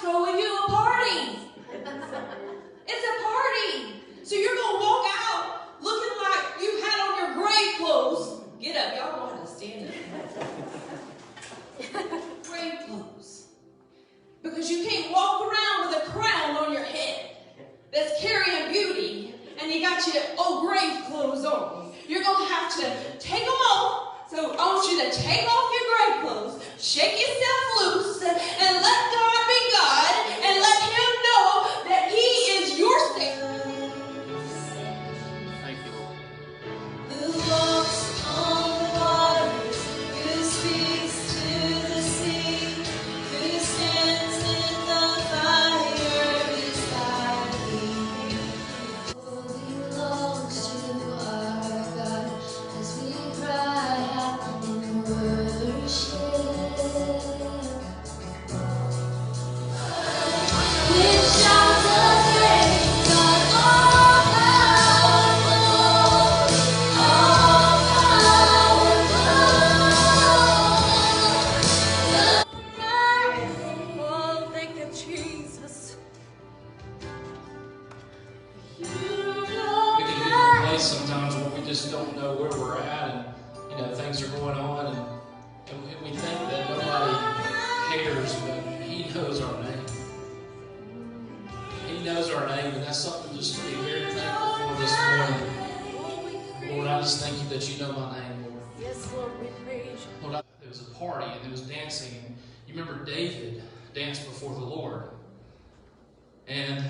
throwing you a party. It's a party. So you're going to walk out looking like you had on your grave clothes. Get up. Y'all know how to stand up. Grave clothes. Because you can't walk around with a crown on your head that's carrying beauty and you got your old grave clothes on. You're going to have to take them off. So I want you to take off your grave clothes, shake yourself loose, and let God be God, and let Him know that He is your Savior. Thank you, Lord. Who walks on the waters, who speaks to the sea, who stands in the fire beside me. Holy belongs to our God as we cry out in worship. With shouts of praise, God all powerful, oh, thank you, Jesus. We can get to a place sometimes where we just don't know where we're at, and things are going on, and we think that nobody cares, but He knows our name. He knows our name, and that's something just to be very thankful for this morning. Lord, I just thank you that you know my name, Lord. Yes, Lord, we praise you. Lord, there was a party and there was dancing, and you remember David danced before the Lord, and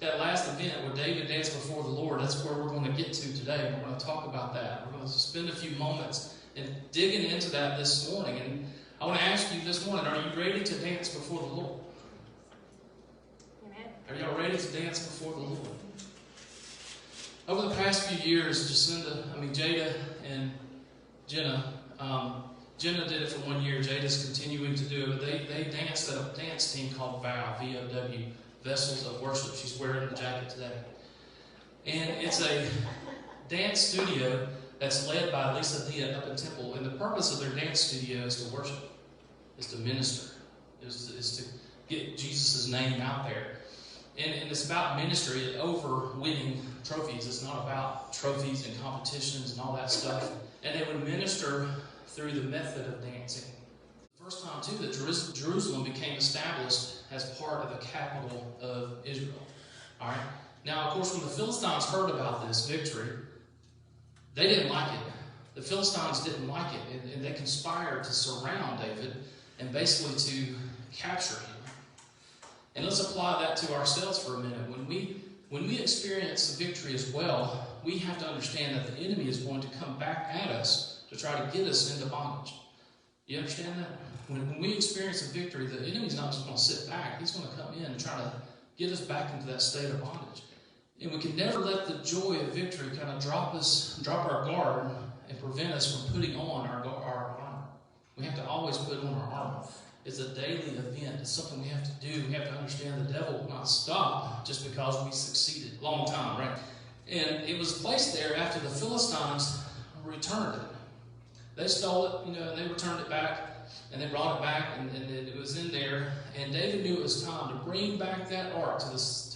that last event where David danced before the Lord, that's where we're going to get to today. We're going to talk about that. We're going to spend a few moments in digging into that this morning. And I want to ask you this morning, are you ready to dance before the Lord? Amen. Are y'all ready to dance before the Lord? Over the past few years, Jada and Jenna, Jenna did it for 1 year. Jada's continuing to do it, but they danced at a dance team called VOW, V-O-W, Vessels of Worship. She's wearing the jacket today. And it's a dance studio that's led by Lisa Dia up in Temple. And the purpose of their dance studio is to worship, is to minister, is to get Jesus' name out there. And it's about ministry over winning trophies. It's not about trophies and competitions and all that stuff. And they would minister through the method of dancing. The first time, too, that Jerusalem became established as part of the capital of Israel. All right. Now, of course, when the Philistines heard about this victory, they didn't like it. The Philistines didn't like it, and they conspired to surround David and basically to capture him. And let's apply that to ourselves for a minute. When we experience the victory as well, we have to understand that the enemy is going to come back at us to try to get us into bondage. You understand that? When we experience a victory, the enemy's not just going to sit back. He's going to come in and try to get us back into that state of bondage. And we can never let the joy of victory kind of drop our guard and prevent us from putting on our armor. We have to always put on our armor. It's a daily event. It's something we have to do. We have to understand the devil will not stop just because we succeeded. Long time, right? And it was placed there after the Philistines returned it. They stole it, they returned it back, and they brought it back, and it was in there. And David knew it was time to bring back that ark to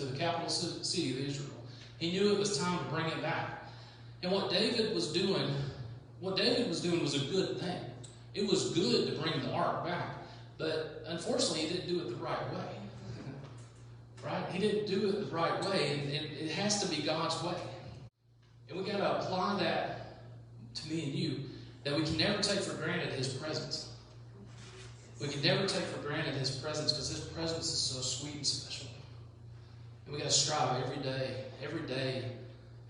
the capital city of Israel. He knew it was time to bring it back. And what David was doing was a good thing. It was good to bring the ark back. But unfortunately, he didn't do it the right way. Right? He didn't do it the right way, and it has to be God's way. And we got to apply that to me and you, that we can never take for granted His presence. We can never take for granted His presence because His presence is so sweet and special. And we got to strive every day.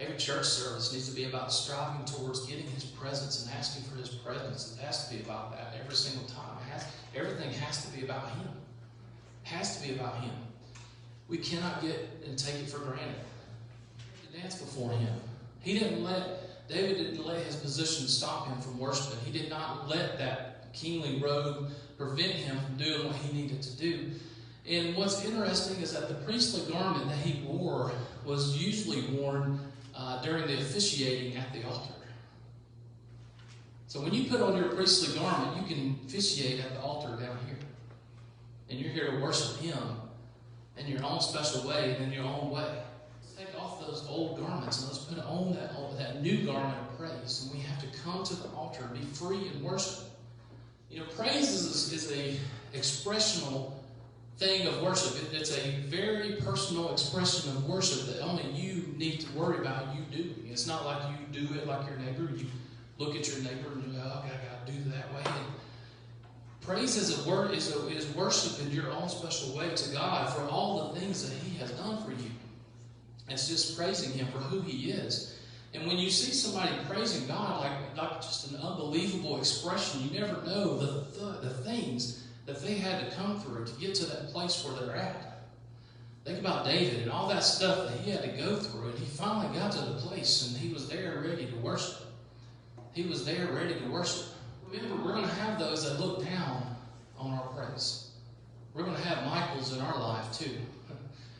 Every church service needs to be about striving towards getting His presence and asking for His presence. It has to be about that every single time. Everything has to be about Him. It has to be about Him. We cannot get and take it for granted. To dance before Him. David didn't let his position stop him from worshiping. He did not let that kingly robe prevent him from doing what he needed to do. And what's interesting is that the priestly garment that he wore was usually worn during the officiating at the altar. So when you put on your priestly garment, you can officiate at the altar down here. and you're here to worship Him in your own special way and in your own way. Take off those old garments and let's put on that new garment of praise. And we have to come to the altar and be free and worship. You know, praise is a expressional thing of worship. It's a very personal expression of worship that only you need to worry about you doing. It's not like you do it like your neighbor. You look at your neighbor and you go, okay, I got to do it that way. And praise is worship in your own special way to God for all the things that He has done for you. It's just praising Him for who He is. And when you see somebody praising God like just an unbelievable expression, you never know the things that they had to come through to get to that place where they're at. Think about David and all that stuff that he had to go through, and he finally got to the place and he was there ready to worship. He was there ready to worship. Remember, we're going to have those that look down on our praise. We're going to have Michaels in our life too.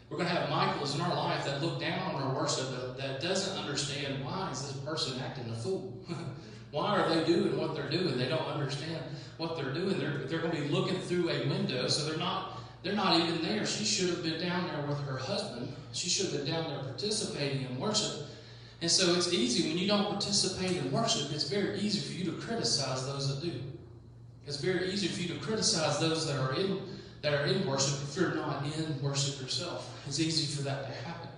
We're going to have Michaels in our life that look down on our worship that doesn't understand, why is this person acting a fool? Why are they doing what they're doing? They don't understand what they're doing. They're going to be looking through a window, so they're not even there. She should have been down there with her husband. She should have been down there participating in worship. And so it's easy when you don't participate in worship. It's very easy for you to criticize those that do. It's very easy for you to criticize those that are in worship if you're not in worship yourself. It's easy for that to happen.